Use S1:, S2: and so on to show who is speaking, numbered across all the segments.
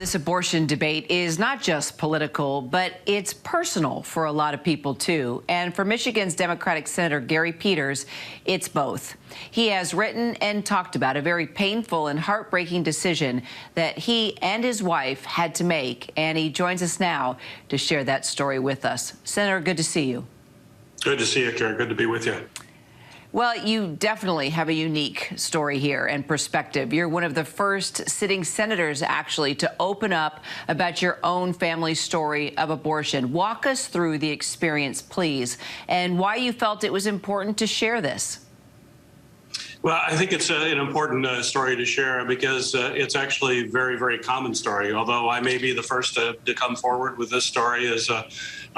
S1: This abortion debate is not just political, but it's personal for a lot of people, too. And for Michigan's Democratic Senator Gary Peters, it's both. He has written and talked about a very painful and heartbreaking decision that he and his wife had to make. And he joins us now to share that story with us. Senator, good to see you.
S2: Good to see you, Karen. Good to be with you.
S1: Well, you definitely have a unique story here and perspective. You're one of the first sitting senators, actually, to open up about your own family story of abortion. Walk us through the experience, please, and why you felt it was important to share this.
S2: Well, I think it's an important story to share because it's actually a very, very common story. Although I may be the first to come forward with this story as a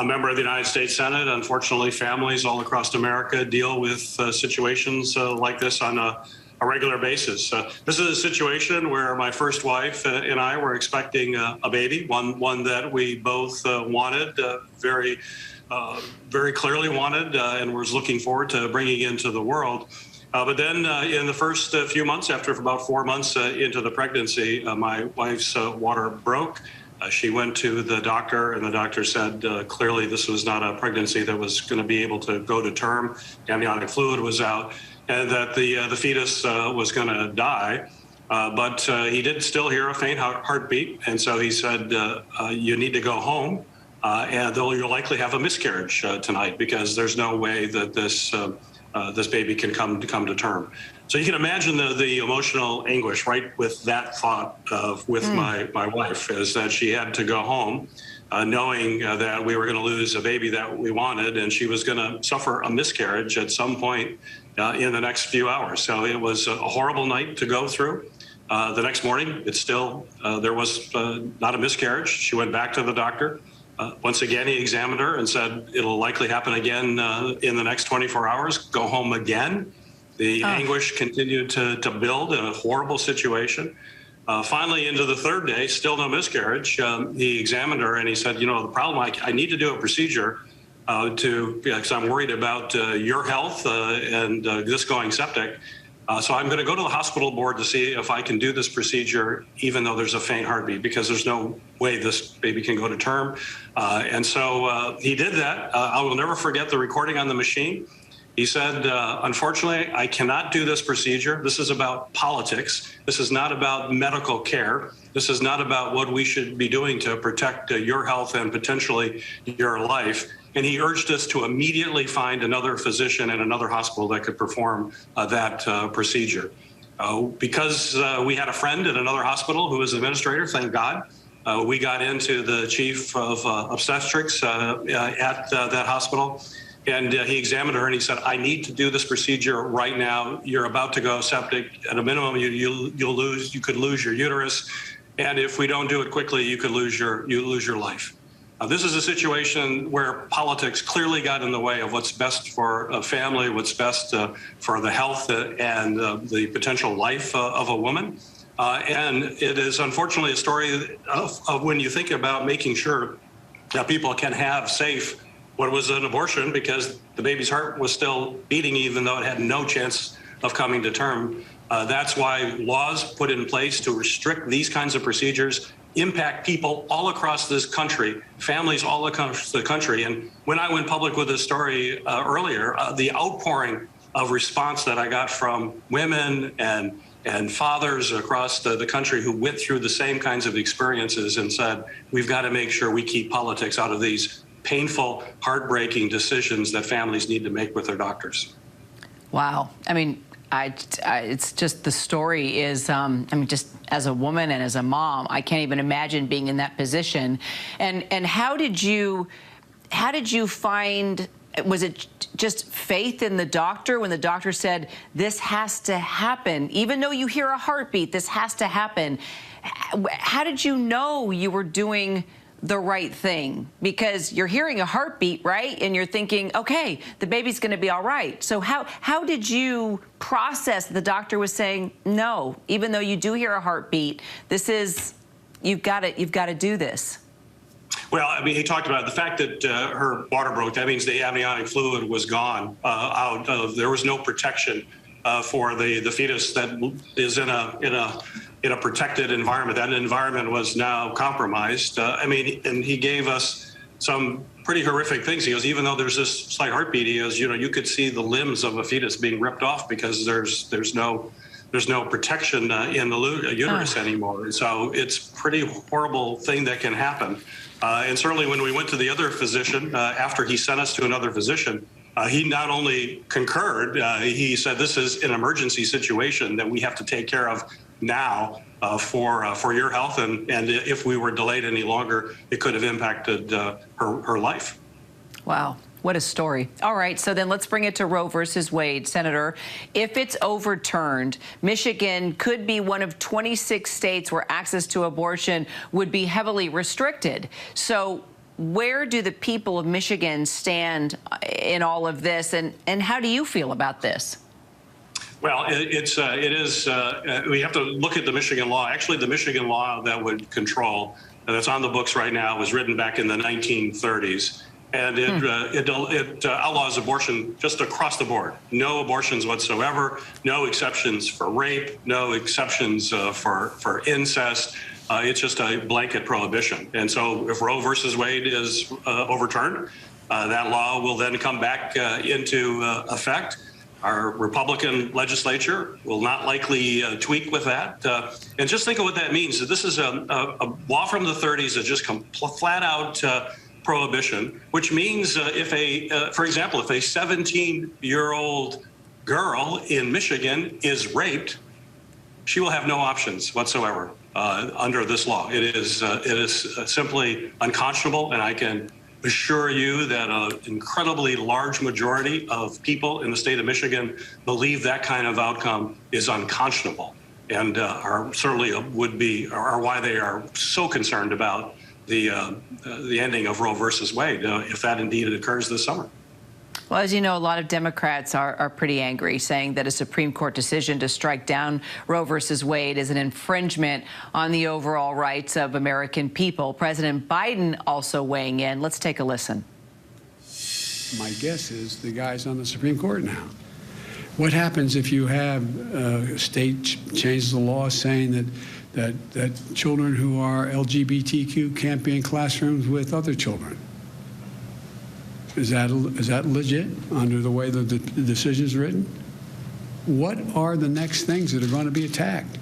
S2: member of the United States Senate, unfortunately, families all across America deal with situations like this on a regular basis. This is a situation where my first wife and I were expecting a baby, one that we both wanted, very clearly wanted, and was looking forward to bringing into the world. But then in the first few months, after about 4 months into the pregnancy, my wife's water broke. She went to the doctor, and the doctor said clearly this was not a pregnancy that was going to be able to go to term. Amniotic fluid was out, and that the fetus was going to die. But he did still hear a faint heartbeat, and so he said, you need to go home, and you'll likely have a miscarriage tonight because there's no way that this baby can come to term. So you can imagine the emotional anguish right with that thought with my wife, is that she had to go home knowing that we were going to lose a baby that we wanted, and she was going to suffer a miscarriage at some point in the next few hours. So it was a horrible night to go through. The next morning, it's still, there was not a miscarriage. She went back to the doctor. Once again, he examined her and said, it'll likely happen again in the next 24 hours. Go home again. The anguish continued to build in a horrible situation. Finally, into the third day, still no miscarriage. He examined her and he said, you know, the problem, I need to do a procedure because I'm worried about your health and this going septic. So I'm going to go to the hospital board to see if I can do this procedure, even though there's a faint heartbeat, because there's no way this baby can go to term. And so he did that. I will never forget the recording on the machine. He said, unfortunately, I cannot do this procedure. This is about politics. This is not about medical care. This is not about what we should be doing to protect your health and potentially your life. And he urged us to immediately find another physician in another hospital that could perform that procedure. Because we had a friend at another hospital who was an administrator, thank God, we got into the chief of obstetrics at that hospital. And he examined her and he said, I need to do this procedure right now. You're about to go septic. At a minimum, you could lose your uterus. And if we don't do it quickly, you could lose your life. This is a situation where politics clearly got in the way of what's best for a family, what's best for the health and the potential life of a woman. And it is unfortunately a story of when you think about making sure that people can have safe what was an abortion, because the baby's heart was still beating even though it had no chance of coming to term. That's why laws put in place to restrict these kinds of procedures impact people all across this country, families all across the country. And when I went public with this story earlier, the outpouring of response that I got from women and fathers across the country who went through the same kinds of experiences and said, we've got to make sure we keep politics out of these painful, heartbreaking decisions that families need to make with their doctors.
S1: Wow. I mean, it's just, the story is, I mean, just as a woman and as a mom, I can't even imagine being in that position. And how did you find, was it just faith in the doctor when the doctor said, this has to happen, even though you hear a heartbeat, this has to happen? How did you know you were doing the right thing? Because you're hearing a heartbeat, right? And you're thinking, okay, the baby's going to be all right. So how did you process the doctor was saying, no, even though you do hear a heartbeat, this is, you've got to do this?
S2: Well, I mean, he talked about the fact that her water broke. That means the amniotic fluid was gone there was no protection for the fetus that is in a in a protected environment. That environment was now compromised. I mean, and he gave us some pretty horrific things. He goes, even though there's this slight heartbeat, he goes, you could see the limbs of a fetus being ripped off because there's no protection in the uterus anymore. So it's a pretty horrible thing that can happen. And certainly when we went to the other physician, after he sent us to another physician, he not only concurred, he said this is an emergency situation that we have to take care of now for your health, and if we were delayed any longer, it could have impacted her life.
S1: Wow. What a story. All right, so then let's bring it to Roe versus Wade. Senator, if it's overturned, Michigan could be one of 26 states where access to abortion would be heavily restricted. So where do the people of Michigan stand in all of this, and how do you feel about this?
S2: Well, we have to look at the Michigan law. Actually, the Michigan law that would control, that's on the books right now, was written back in the 1930s. And it outlaws abortion just across the board. No abortions whatsoever, no exceptions for rape, no exceptions for incest. It's just a blanket prohibition. And so if Roe versus Wade is overturned, that law will then come back into effect. Our Republican legislature will not likely tweak with that. And just think of what that means. This is a law from the 30s that just flat out prohibition, which means for example, if a 17-year-old girl in Michigan is raped, she will have no options whatsoever under this law. It is simply unconscionable, and I can assure you that an incredibly large majority of people in the state of Michigan believe that kind of outcome is unconscionable, and certainly are why they are so concerned about the ending of Roe versus Wade, if that indeed occurs this summer.
S1: Well, as you know, a lot of Democrats are pretty angry, saying that a Supreme Court decision to strike down Roe versus Wade is an infringement on the overall rights of American people. President Biden also weighing in. Let's take a listen.
S3: My guess is the guy's on the Supreme Court now. What happens if you have a state changes the law saying that children who are LGBTQ can't be in classrooms with other children? Is that legit under the way the decision is written? What are the next things that are going to be attacked?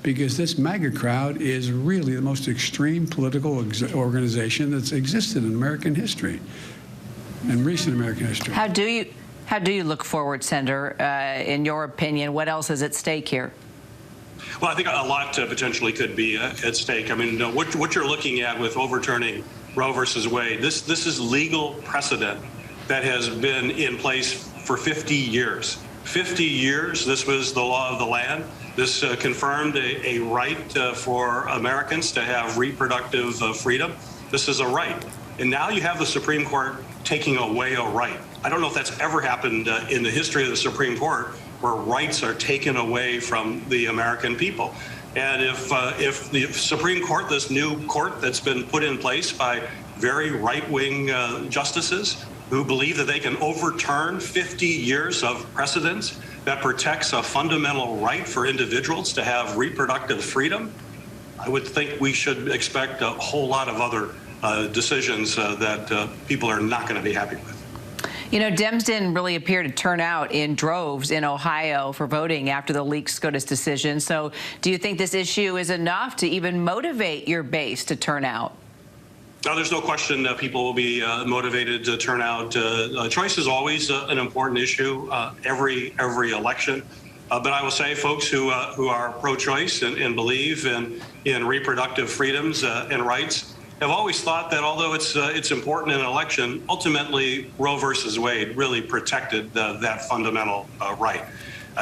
S3: Because this MAGA crowd is really the most extreme political organization that's existed in American history, in recent American history.
S1: How do you look forward, Senator? In your opinion, what else is at stake here?
S2: Well, I think a lot potentially could be at stake. I mean, what you're looking at with overturning Roe versus Wade, this is legal precedent that has been in place for 50 years. 50 years, this was the law of the land. This confirmed a right for Americans to have reproductive freedom. This is a right. And now you have the Supreme Court taking away a right. I don't know if that's ever happened in the history of the Supreme Court, where rights are taken away from the American people. And if the Supreme Court, this new court that's been put in place by very right-wing justices who believe that they can overturn 50 years of precedents that protects a fundamental right for individuals to have reproductive freedom, I would think we should expect a whole lot of other decisions that people are not going to be happy with.
S1: You know, Dems didn't really appear to turn out in droves in Ohio for voting after the leaked SCOTUS decision. So do you think this issue is enough to even motivate your base to turn out?
S2: No, there's no question that people will be motivated to turn out. Choice is always an important issue, every election. But I will say folks who are pro-choice and believe in reproductive freedoms and rights have always thought that although it's important in an election, ultimately Roe versus Wade really protected that fundamental right.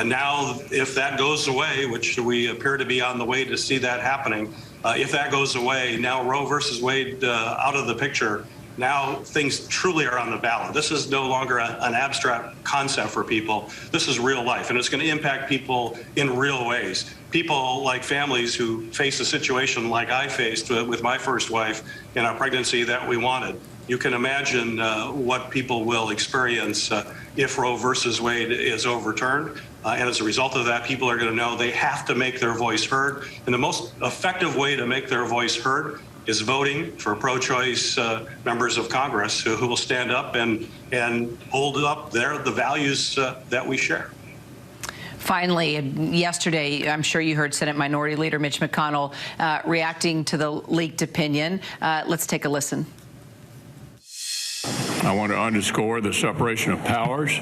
S2: Now, if that goes away, which we appear to be on the way to see that happening, if that goes away, now Roe versus Wade out of the picture, now things truly are on the ballot. This is no longer an abstract concept for people. This is real life, and it's going to impact people in real ways. People like families who face a situation like I faced with my first wife in a pregnancy that we wanted. You can imagine what people will experience if Roe versus Wade is overturned. And as a result of that, people are going to know they have to make their voice heard. And the most effective way to make their voice heard is voting for pro-choice members of Congress who will stand up and hold up the values that we share.
S1: Finally, yesterday, I'm sure you heard Senate Minority Leader Mitch McConnell reacting to the leaked opinion. Let's take a listen.
S4: I want to underscore the separation of powers.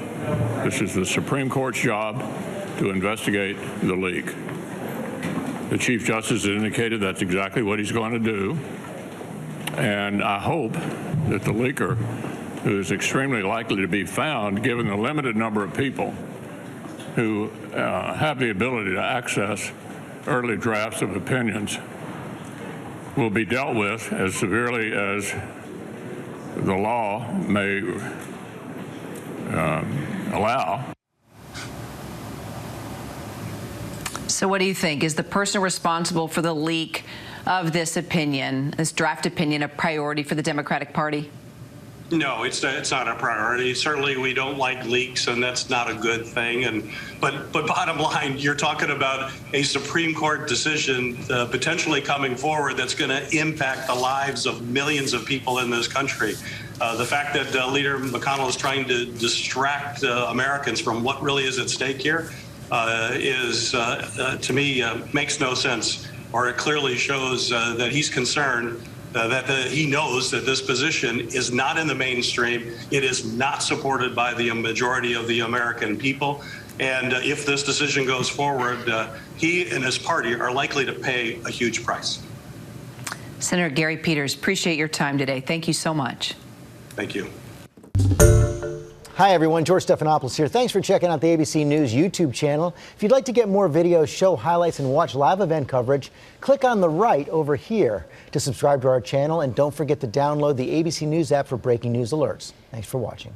S4: This is the Supreme Court's job to investigate the leak. The Chief Justice has indicated that's exactly what he's going to do. And I hope that the leaker, who is extremely likely to be found, given the limited number of people who have the ability to access early drafts of opinions, will be dealt with as severely as the law may allow.
S1: So what do you think? Is the person responsible for the leak of this opinion, this draft opinion, a priority for the Democratic Party?
S2: No, it's not a priority. Certainly, we don't like leaks, and that's not a good thing. But bottom line, you're talking about a Supreme Court decision potentially coming forward that's going to impact the lives of millions of people in this country. The fact that Leader McConnell is trying to distract Americans from what really is at stake here is, to me, makes no sense. Or it clearly shows that he's concerned that he knows that this position is not in the mainstream. It is not supported by the majority of the American people. And if this decision goes forward, he and his party are likely to pay a huge price.
S1: Senator Gary Peters, appreciate your time today. Thank you so much.
S2: Thank you.
S5: Hi, everyone. George Stephanopoulos here. Thanks for checking out the ABC News YouTube channel. If you'd like to get more videos, show highlights, and watch live event coverage, click on the right over here to subscribe to our channel. And don't forget to download the ABC News app for breaking news alerts. Thanks for watching.